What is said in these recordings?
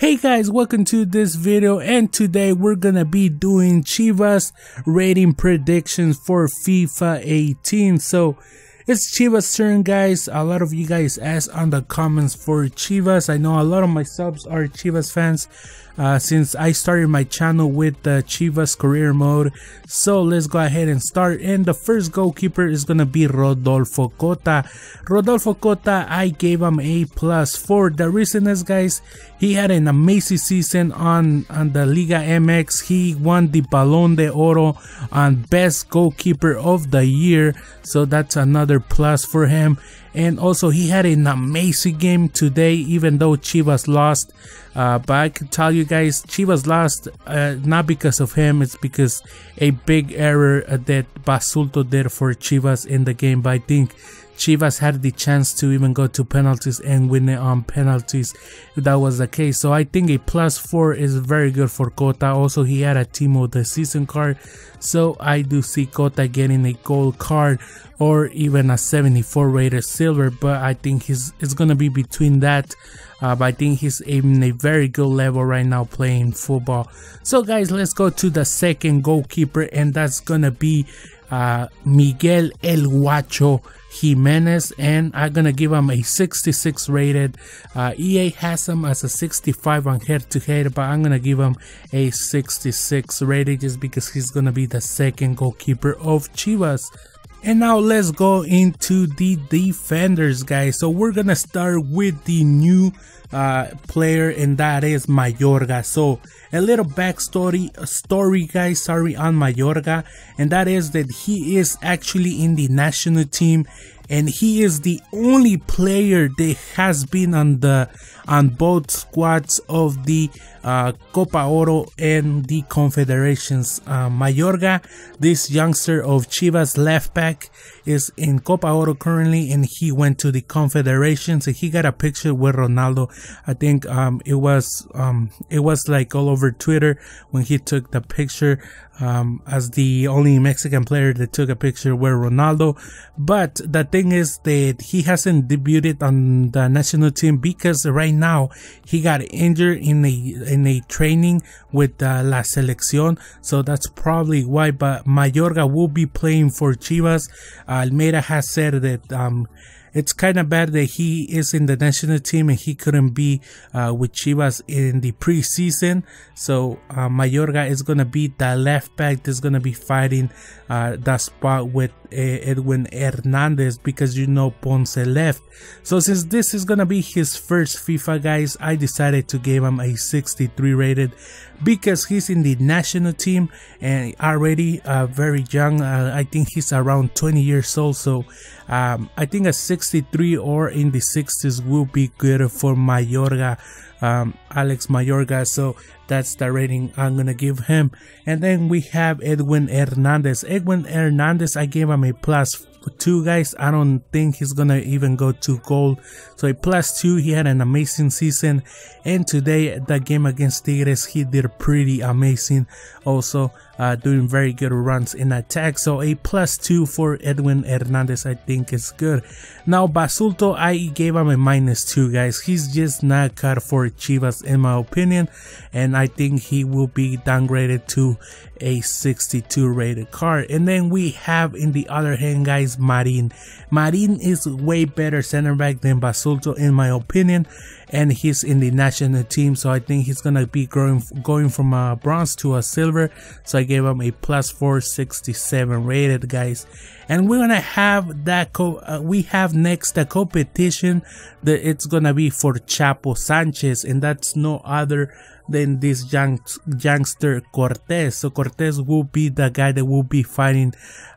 Hey guys, welcome to this video, and today we're gonna be doing Chivas rating predictions for FIFA 18. So it's Chivas turn, guys. A lot of you guys asked on the comments for Chivas. I know a lot of my subs are Chivas fans since I started my channel with the Chivas career mode. So let's go ahead and start. And the first goalkeeper is gonna be Rodolfo Cota. Rodolfo Cota, I gave him a +4. The reason is, guys, he had an amazing season on the Liga MX. He won the Balón de Oro on best goalkeeper of the year, so that's another plus for him. And also he had an amazing game today, even though Chivas lost. But I can tell you guys, Chivas lost not because of him, it's because a big error that Basulto did for Chivas in the game. But I think Chivas had the chance to even go to penalties and win it on penalties if that was the case. So I think a +4 is very good for Cota. Also, he had a Team of the Season card, so I do see Cota getting a gold card or even a 74 rated silver, but I think it's gonna be between that. But I think he's in a very good level right now playing football. So guys, let's go to the second goalkeeper, and that's gonna be Miguel El Guacho Jimenez, and I'm gonna give him a 66 rated. EA has him as a 65 on head-to-head, but I'm gonna give him a 66 rated just because he's gonna be the second goalkeeper of Chivas. And now let's go into the defenders, guys. So we're gonna start with the new player, and that is Mayorga. So a little backstory guys, on Mayorga, and that is that he is actually in the national team, and he is the only player that has been on both squads of the Copa Oro and the Confederations. Mayorga, this youngster of Chivas left back, is in Copa Oro currently, and he went to the Confederations, and he got a picture with Ronaldo. I think it was like all over Twitter when he took the picture, as the only Mexican player that took a picture with Ronaldo. But the thing is that he hasn't debuted on the national team because right now he got injured in a training with La Selección, so that's probably why. But Mayorga will be playing for Chivas. Almeida has said that it's kind of bad that he is in the national team and he couldn't be with Chivas in the preseason. So Mayorga is going to be the left back that's going to be fighting that spot with Edwin Hernandez, because you know Ponce left. So since this is going to be his first FIFA, guys, I decided to give him a 63 rated because he's in the national team and already very young. I think he's around 20 years old, so I think a 63 or in the 60s will be good for Mayorga, Alex Mayorga. So that's the rating I'm gonna give him. And then we have Edwin Hernandez. Edwin Hernandez, I gave him a +2, guys. I don't think he's gonna even go to gold, so a +2. He had an amazing season, and today the game against Tigres he did pretty amazing, also doing very good runs in attack. So a +2 for Edwin Hernandez, I think is good. Now Basulto, I gave him a -2, guys. He's just not cut for Chivas in my opinion, and I think he will be downgraded to a 62 rated card. And then we have, in the other hand, guys, Marin. Marin is way better center back than Basulto in my opinion, and he's in the national team, so I think he's gonna be going from a bronze to a silver. So I gave him a +4, 67 rated, guys. And we're gonna have that we have next the competition that it's gonna be for Chapo Sanchez, and that's no other than this youngster Cortez. So Cortez will be the guy that will be fighting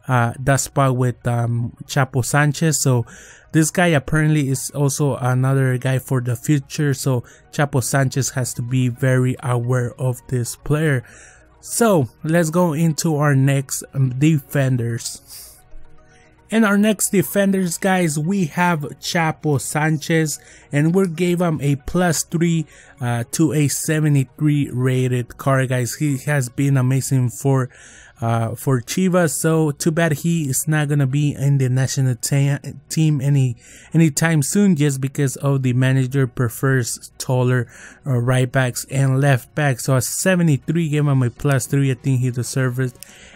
that spot with Chapo Sanchez. So this guy apparently is also another guy for the future, so Chapo Sanchez has to be very aware of this player. So let's go into our next defenders. And our next defenders, guys, we have Chapo Sanchez, and we gave him a +3 to a 73 rated card, guys. He has been amazing for for Chivas. So too bad he is not gonna be in the national team anytime soon, just because of the manager prefers taller right backs and left backs. So a 73, gave him a +3. I think he deserves it.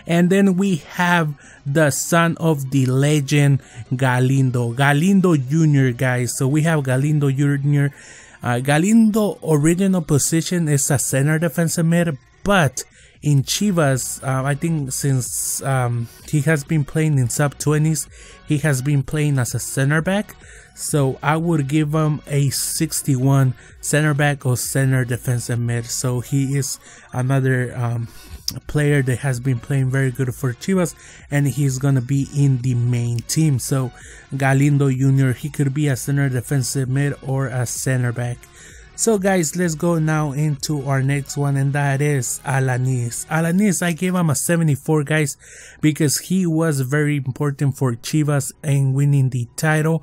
And then we have the son of the legend Galindo Jr., guys. So we have Galindo Jr. Galindo original position is a center defensive mid, but in Chivas, I think since he has been playing in sub-20s, he has been playing as a center back. So I would give him a 61 center back or center defensive mid. So he is another player that has been playing very good for Chivas, and he's gonna be in the main team. So Galindo Jr., he could be a center defensive mid or a center back. So guys, let's go now into our next one, and that is Alanis. Alanis, I gave him a 74, guys, because he was very important for Chivas in winning the title.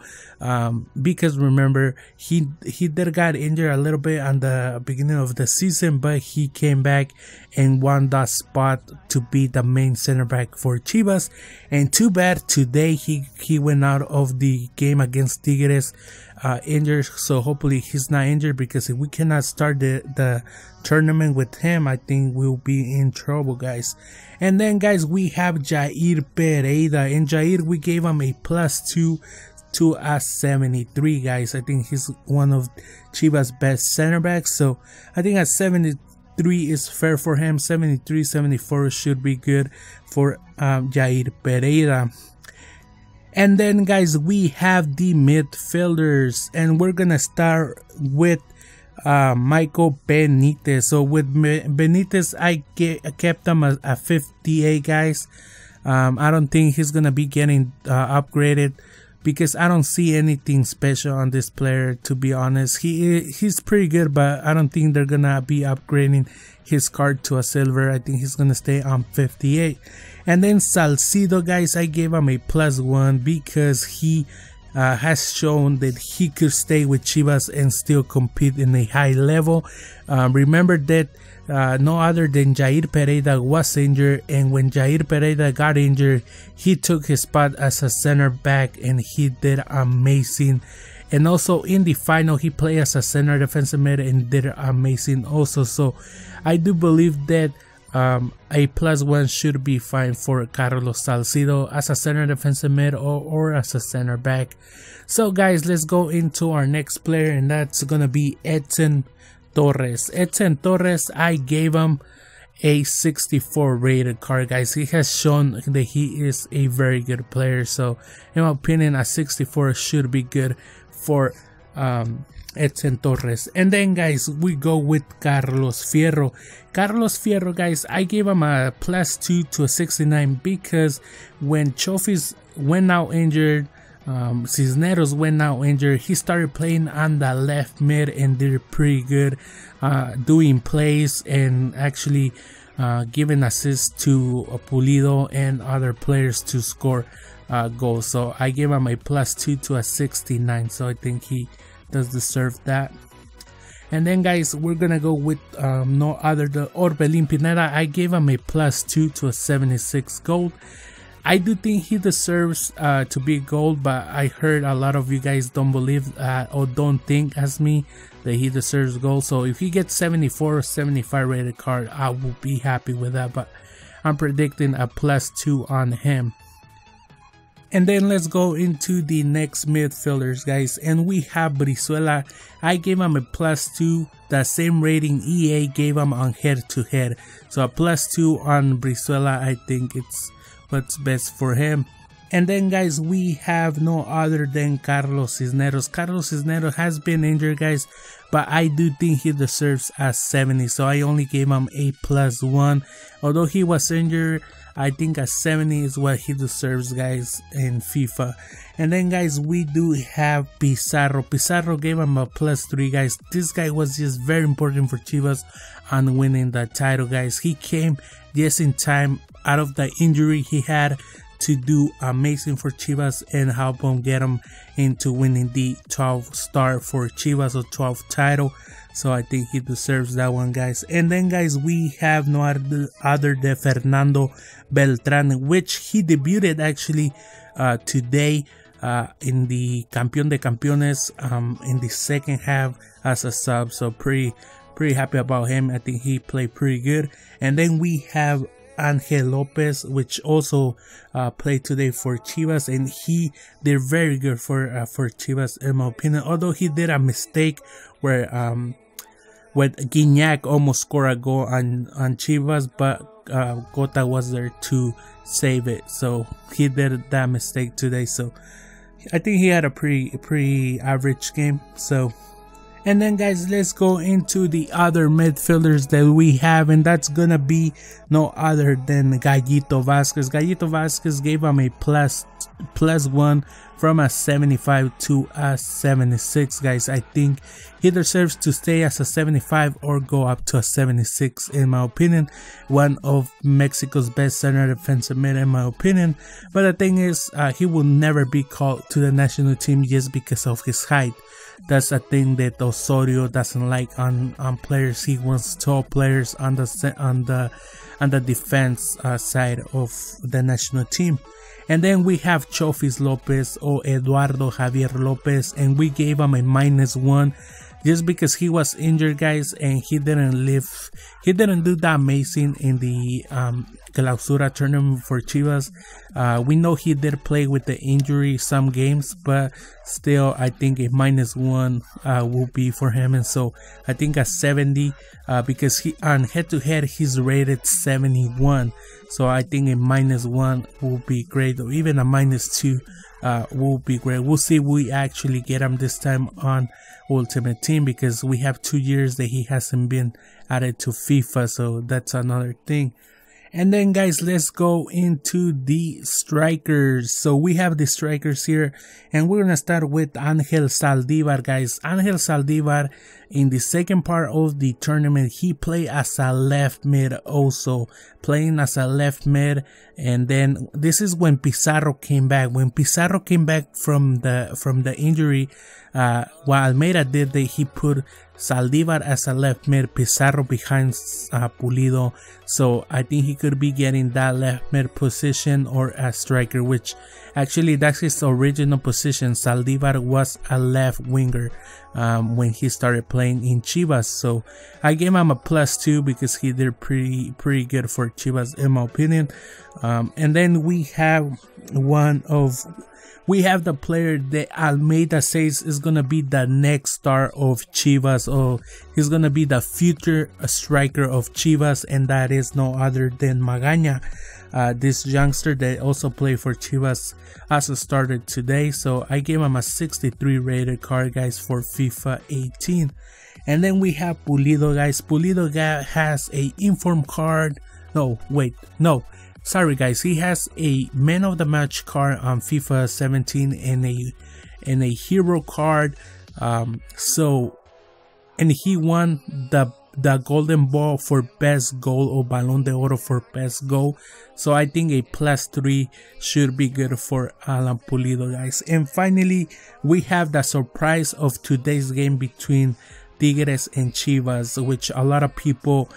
Because remember, he did got injured a little bit on the beginning of the season, but he came back and won that spot to be the main center back for Chivas. And too bad today he went out of the game against Tigres injured. So hopefully he's not injured, because if we cannot start the tournament with him, I think we'll be in trouble, guys. And then guys, we have Jair Pereira, and Jair, we gave him a +2 to a 73, guys. I think he's one of Chivas' best center backs, so I think a 73 is fair for him. 73, 74 should be good for Jair Pereira. And then guys, we have the midfielders, and we're gonna start with Michael Benitez. So with Benitez, I kept him a 58, guys. I don't think he's gonna be getting upgraded, because I don't see anything special on this player, to be honest. He's pretty good, but I don't think they're gonna be upgrading his card to a silver. I think he's gonna stay on 58. And then Salcido, guys, I gave him a +1 because he has shown that he could stay with Chivas and still compete in a high level. Remember that no other than Jair Pereira was injured, and when Jair Pereira got injured, he took his spot as a center back and he did amazing. And also in the final, he played as a center defensive mid and did amazing also. So I do believe that a +1 should be fine for Carlos Salcido as a center defensive mid or as a center back. So guys, let's go into our next player, and that's gonna be Edson Torres. Edson Torres, I gave him a 64 rated card, guys. He has shown that he is a very good player, so in my opinion, a 64 should be good for Edson Torres. And then guys, we go with Carlos Fierro. Carlos Fierro, guys, I gave him a +2 to a 69 because when Chofis went out injured, Cisneros went out injured, he started playing on the left mid and did pretty good, doing plays and actually giving assists to Pulido and other players to score goals. So I gave him a +2 to a 69, so I think he does deserve that. And then guys, we're gonna go with no other than Orbelin Pineda. I gave him a +2 to a 76 gold. I do think he deserves to be gold, but I heard a lot of you guys don't believe or don't think as me that he deserves gold. So if he gets 74 or 75 rated card, I will be happy with that, but I'm predicting a +2 on him. And then let's go into the next midfielders, guys, and we have Brizuela. I gave him a +2, the same rating EA gave him on head to head. So a +2 on Brizuela, I think it's what's best for him. And then guys, we have no other than Carlos Cisneros. Carlos Cisneros has been injured, guys, but I do think he deserves a 70, so I only gave him a +1. Although he was injured, I think a 70 is what he deserves, guys, in FIFA. And then guys, we do have Pizarro. Pizarro gave him a +3, guys. This guy was just very important for Chivas on winning the title, guys. He came just in time out of the injury he had to do amazing for Chivas and help him get him into winning the 12th star for Chivas, or 12th title. So I think he deserves that one, guys. And then, guys, we have no other than Fernando Beltran, which he debuted actually today in the Campeón de Campeones in the second half as a sub. So pretty happy about him. I think he played pretty good. And then we have Angel Lopez, which also played today for Chivas, and he did very good for Chivas in my opinion. Although he did a mistake where Guignac almost scored a goal on Chivas, but Gota was there to save it. So he did that mistake today. So I think he had a pretty average game. So. And then, guys, let's go into the other midfielders that we have, and that's gonna be no other than Gallito Vasquez. Gallito Vasquez gave him a plus 1 from a 75 to a 76, guys. I think he deserves to stay as a 75 or go up to a 76 in my opinion. One of Mexico's best center defensive mid in my opinion. But the thing is, he will never be called to the national team just because of his height. That's a thing that Osorio doesn't like on players. He wants tall players on the defense side of the national team. And then we have Chofis Lopez or Eduardo Javier Lopez, and we gave him a -1 just because he was injured, guys, and he didn't do that amazing in the Clausura tournament for Chivas. We know he did play with the injury some games, but still I think a -1 will be for him. And so I think a 70 because he on head-to-head he's rated 71, so I think a -1 will be great, or even a -2 will be great. We'll see if we actually get him this time on Ultimate Team, because we have 2 years that he hasn't been added to FIFA, so that's another thing. And then, guys, let's go into the strikers. So we have the strikers here, and we're gonna start with Angel Saldívar, guys. Angel Saldívar, in the second part of the tournament, he played as a left mid, also playing as a left mid. And then this is when Pizarro came back. When Pizarro came back from the injury, what Almeida did, that he put Saldívar as a left mid, Pizarro behind Pulido. So I think he could be getting that left mid position or a striker, which actually that's his original position. Saldívar was a left winger when he started playing in Chivas. So I gave him a +2 because he did pretty good for Chivas in my opinion. And then we have the player that Almeida says is gonna be the next star of Chivas, or he's gonna be the future striker of Chivas, and that is no other than Magaña, this youngster that also played for Chivas as a starter today. So I gave him a 63 rated card, guys, for FIFA 18. And then we have Pulido, guys. Pulido has a inform card. Sorry, guys, he has a man of the match card on FIFA 17 and a hero card. And he won the golden ball for best goal, or Balón de Oro for best goal. So I think a +3 should be good for Alan Pulido, guys. And finally, we have the surprise of today's game between Tigres and Chivas, which a lot of people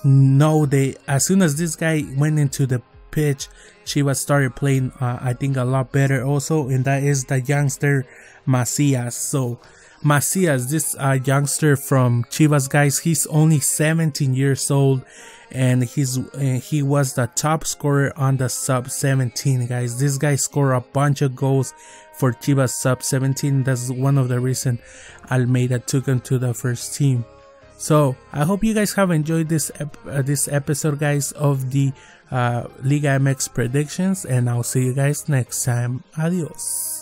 know that as soon as this guy went into the pitch, Chivas started playing I think a lot better also, and that is the youngster Macias. So Macias, this youngster from Chivas, guys, he's only 17 years old, and he was the top scorer on the sub-17, guys. This guy scored a bunch of goals for Chivas sub-17. That's one of the reasons Almeida took him to the first team. So I hope you guys have enjoyed this episode, guys, of the Liga MX predictions, and I'll see you guys next time. Adios.